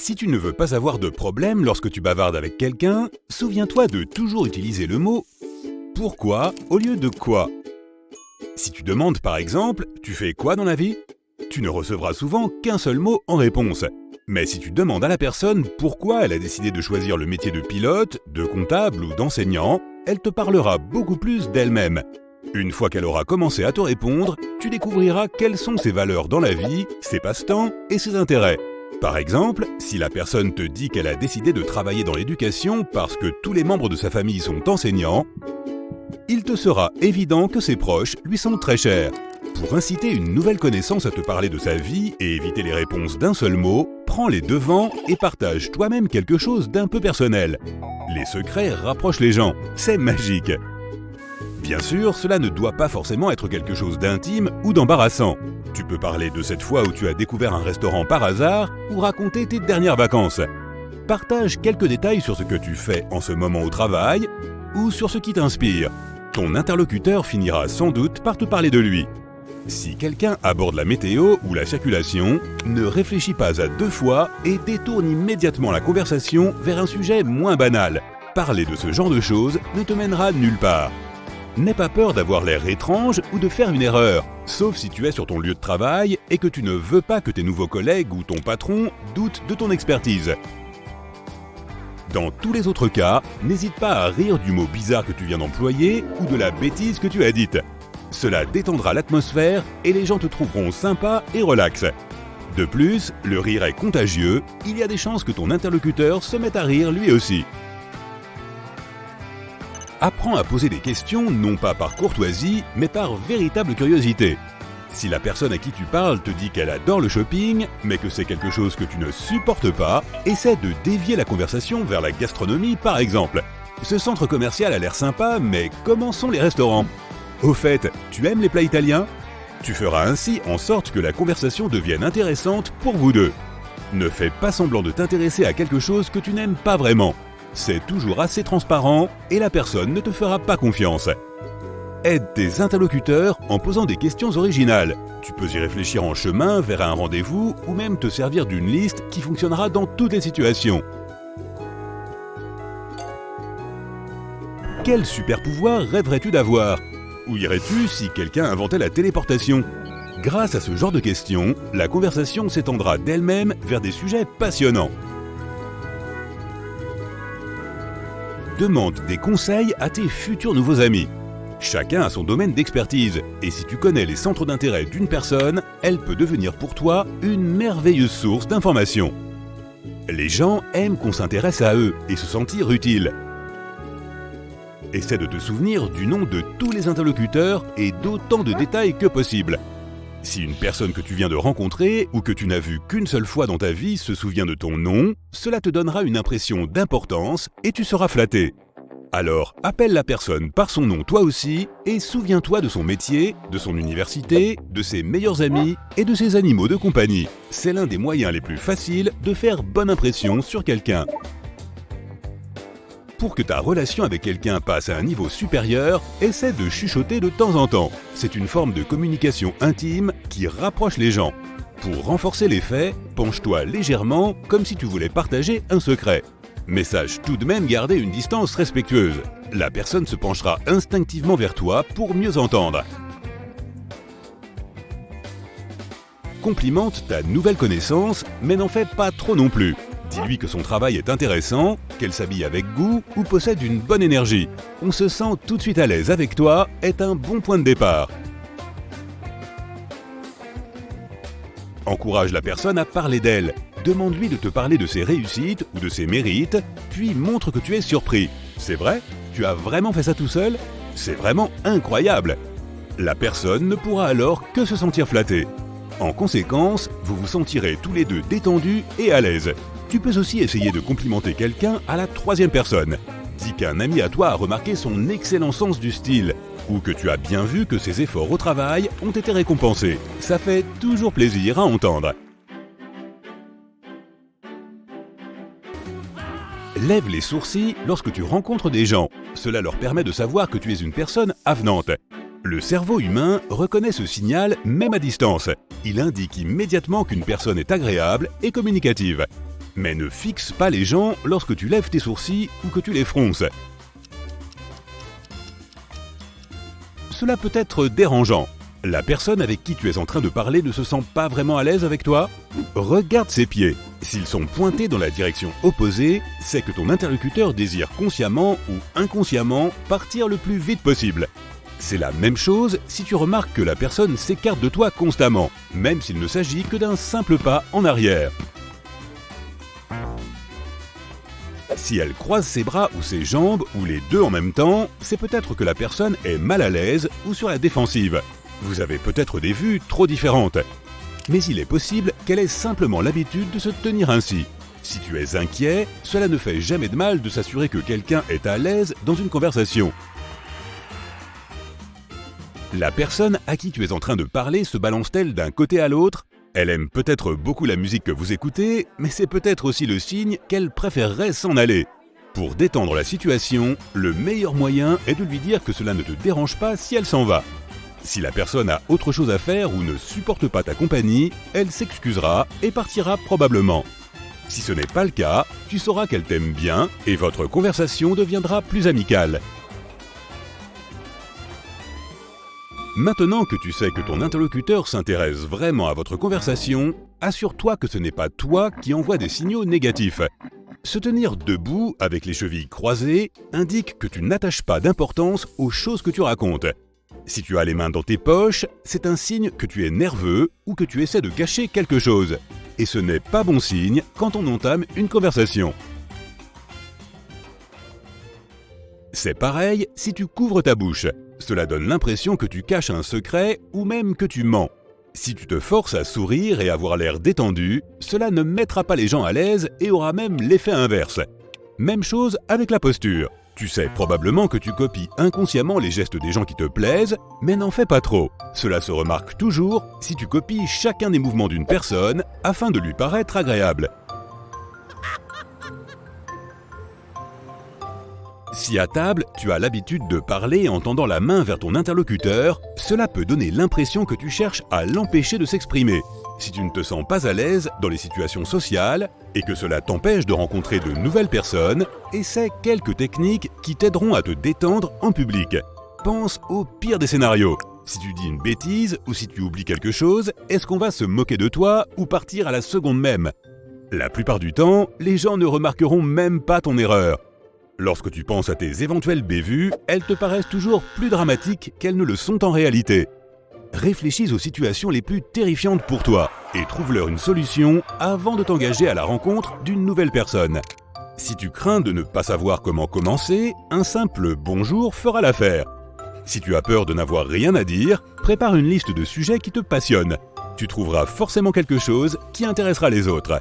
Si tu ne veux pas avoir de problème lorsque tu bavardes avec quelqu'un, souviens-toi de toujours utiliser le mot « pourquoi » au lieu de « quoi ». Si tu demandes par exemple « tu fais quoi dans la vie ?» tu ne recevras souvent qu'un seul mot en réponse. Mais si tu demandes à la personne pourquoi elle a décidé de choisir le métier de pilote, de comptable ou d'enseignant, elle te parlera beaucoup plus d'elle-même. Une fois qu'elle aura commencé à te répondre, tu découvriras quelles sont ses valeurs dans la vie, ses passe-temps et ses intérêts. Par exemple, si la personne te dit qu'elle a décidé de travailler dans l'éducation parce que tous les membres de sa famille sont enseignants, il te sera évident que ses proches lui sont très chers. Pour inciter une nouvelle connaissance à te parler de sa vie et éviter les réponses d'un seul mot, prends les devants et partage toi-même quelque chose d'un peu personnel. Les secrets rapprochent les gens, c'est magique. Bien sûr, cela ne doit pas forcément être quelque chose d'intime ou d'embarrassant. Tu peux parler de cette fois où tu as découvert un restaurant par hasard ou raconter tes dernières vacances. Partage quelques détails sur ce que tu fais en ce moment au travail ou sur ce qui t'inspire. Ton interlocuteur finira sans doute par te parler de lui. Si quelqu'un aborde la météo ou la circulation, ne réfléchis pas à deux fois et détourne immédiatement la conversation vers un sujet moins banal. Parler de ce genre de choses ne te mènera nulle part. N'aie pas peur d'avoir l'air étrange ou de faire une erreur, sauf si tu es sur ton lieu de travail et que tu ne veux pas que tes nouveaux collègues ou ton patron doutent de ton expertise. Dans tous les autres cas, n'hésite pas à rire du mot bizarre que tu viens d'employer ou de la bêtise que tu as dite. Cela détendra l'atmosphère et les gens te trouveront sympa et relax. De plus, le rire est contagieux, il y a des chances que ton interlocuteur se mette à rire lui aussi. Apprends à poser des questions non pas par courtoisie, mais par véritable curiosité. Si la personne à qui tu parles te dit qu'elle adore le shopping, mais que c'est quelque chose que tu ne supportes pas, essaie de dévier la conversation vers la gastronomie par exemple. Ce centre commercial a l'air sympa, mais comment sont les restaurants ? Au fait, tu aimes les plats italiens ? Tu feras ainsi en sorte que la conversation devienne intéressante pour vous deux. Ne fais pas semblant de t'intéresser à quelque chose que tu n'aimes pas vraiment. C'est toujours assez transparent et la personne ne te fera pas confiance. Aide tes interlocuteurs en posant des questions originales. Tu peux y réfléchir en chemin vers un rendez-vous ou même te servir d'une liste qui fonctionnera dans toutes les situations. Quel super pouvoir rêverais-tu d'avoir ? Où irais-tu si quelqu'un inventait la téléportation ? Grâce à ce genre de questions, la conversation s'étendra d'elle-même vers des sujets passionnants. Demande des conseils à tes futurs nouveaux amis. Chacun a son domaine d'expertise, et si tu connais les centres d'intérêt d'une personne, elle peut devenir pour toi une merveilleuse source d'informations. Les gens aiment qu'on s'intéresse à eux et se sentir utile. Essaie de te souvenir du nom de tous les interlocuteurs et d'autant de détails que possible. Si une personne que tu viens de rencontrer ou que tu n'as vue qu'une seule fois dans ta vie se souvient de ton nom, cela te donnera une impression d'importance et tu seras flatté. Alors, appelle la personne par son nom toi aussi et souviens-toi de son métier, de son université, de ses meilleurs amis et de ses animaux de compagnie. C'est l'un des moyens les plus faciles de faire bonne impression sur quelqu'un. Pour que ta relation avec quelqu'un passe à un niveau supérieur, essaie de chuchoter de temps en temps. C'est une forme de communication intime qui rapproche les gens. Pour renforcer l'effet, penche-toi légèrement comme si tu voulais partager un secret. Mais sache tout de même garder une distance respectueuse. La personne se penchera instinctivement vers toi pour mieux entendre. Complimente ta nouvelle connaissance, mais n'en fais pas trop non plus. Dis-lui que son travail est intéressant, qu'elle s'habille avec goût ou possède une bonne énergie. On se sent tout de suite à l'aise avec toi est un bon point de départ. Encourage la personne à parler d'elle. Demande-lui de te parler de ses réussites ou de ses mérites, puis montre que tu es surpris. C'est vrai ? Tu as vraiment fait ça tout seul ? C'est vraiment incroyable ! La personne ne pourra alors que se sentir flattée. En conséquence, vous vous sentirez tous les deux détendus et à l'aise. Tu peux aussi essayer de complimenter quelqu'un à la troisième personne. Dis qu'un ami à toi a remarqué son excellent sens du style, ou que tu as bien vu que ses efforts au travail ont été récompensés. Ça fait toujours plaisir à entendre. Lève les sourcils lorsque tu rencontres des gens. Cela leur permet de savoir que tu es une personne avenante. Le cerveau humain reconnaît ce signal même à distance. Il indique immédiatement qu'une personne est agréable et communicative. Mais ne fixe pas les gens lorsque tu lèves tes sourcils ou que tu les fronces. Cela peut être dérangeant. La personne avec qui tu es en train de parler ne se sent pas vraiment à l'aise avec toi? Regarde ses pieds. S'ils sont pointés dans la direction opposée, c'est que ton interlocuteur désire consciemment ou inconsciemment partir le plus vite possible. C'est la même chose si tu remarques que la personne s'écarte de toi constamment, même s'il ne s'agit que d'un simple pas en arrière. Si elle croise ses bras ou ses jambes, ou les deux en même temps, c'est peut-être que la personne est mal à l'aise ou sur la défensive. Vous avez peut-être des vues trop différentes. Mais il est possible qu'elle ait simplement l'habitude de se tenir ainsi. Si tu es inquiet, cela ne fait jamais de mal de s'assurer que quelqu'un est à l'aise dans une conversation. La personne à qui tu es en train de parler se balance-t-elle d'un côté à l'autre? Elle aime peut-être beaucoup la musique que vous écoutez, mais c'est peut-être aussi le signe qu'elle préférerait s'en aller. Pour détendre la situation, le meilleur moyen est de lui dire que cela ne te dérange pas si elle s'en va. Si la personne a autre chose à faire ou ne supporte pas ta compagnie, elle s'excusera et partira probablement. Si ce n'est pas le cas, tu sauras qu'elle t'aime bien et votre conversation deviendra plus amicale. Maintenant que tu sais que ton interlocuteur s'intéresse vraiment à votre conversation, assure-toi que ce n'est pas toi qui envoie des signaux négatifs. Se tenir debout avec les chevilles croisées indique que tu n'attaches pas d'importance aux choses que tu racontes. Si tu as les mains dans tes poches, c'est un signe que tu es nerveux ou que tu essaies de cacher quelque chose. Et ce n'est pas bon signe quand on entame une conversation. C'est pareil si tu couvres ta bouche. Cela donne l'impression que tu caches un secret ou même que tu mens. Si tu te forces à sourire et avoir l'air détendu, cela ne mettra pas les gens à l'aise et aura même l'effet inverse. Même chose avec la posture. Tu sais probablement que tu copies inconsciemment les gestes des gens qui te plaisent, mais n'en fais pas trop. Cela se remarque toujours si tu copies chacun des mouvements d'une personne afin de lui paraître agréable. Si à table, tu as l'habitude de parler en tendant la main vers ton interlocuteur, cela peut donner l'impression que tu cherches à l'empêcher de s'exprimer. Si tu ne te sens pas à l'aise dans les situations sociales et que cela t'empêche de rencontrer de nouvelles personnes, essaie quelques techniques qui t'aideront à te détendre en public. Pense au pire des scénarios. Si tu dis une bêtise ou si tu oublies quelque chose, est-ce qu'on va se moquer de toi ou partir à la seconde même? La plupart du temps, les gens ne remarqueront même pas ton erreur. Lorsque tu penses à tes éventuelles bévues, elles te paraissent toujours plus dramatiques qu'elles ne le sont en réalité. Réfléchis aux situations les plus terrifiantes pour toi et trouve-leur une solution avant de t'engager à la rencontre d'une nouvelle personne. Si tu crains de ne pas savoir comment commencer, un simple bonjour fera l'affaire. Si tu as peur de n'avoir rien à dire, prépare une liste de sujets qui te passionnent. Tu trouveras forcément quelque chose qui intéressera les autres.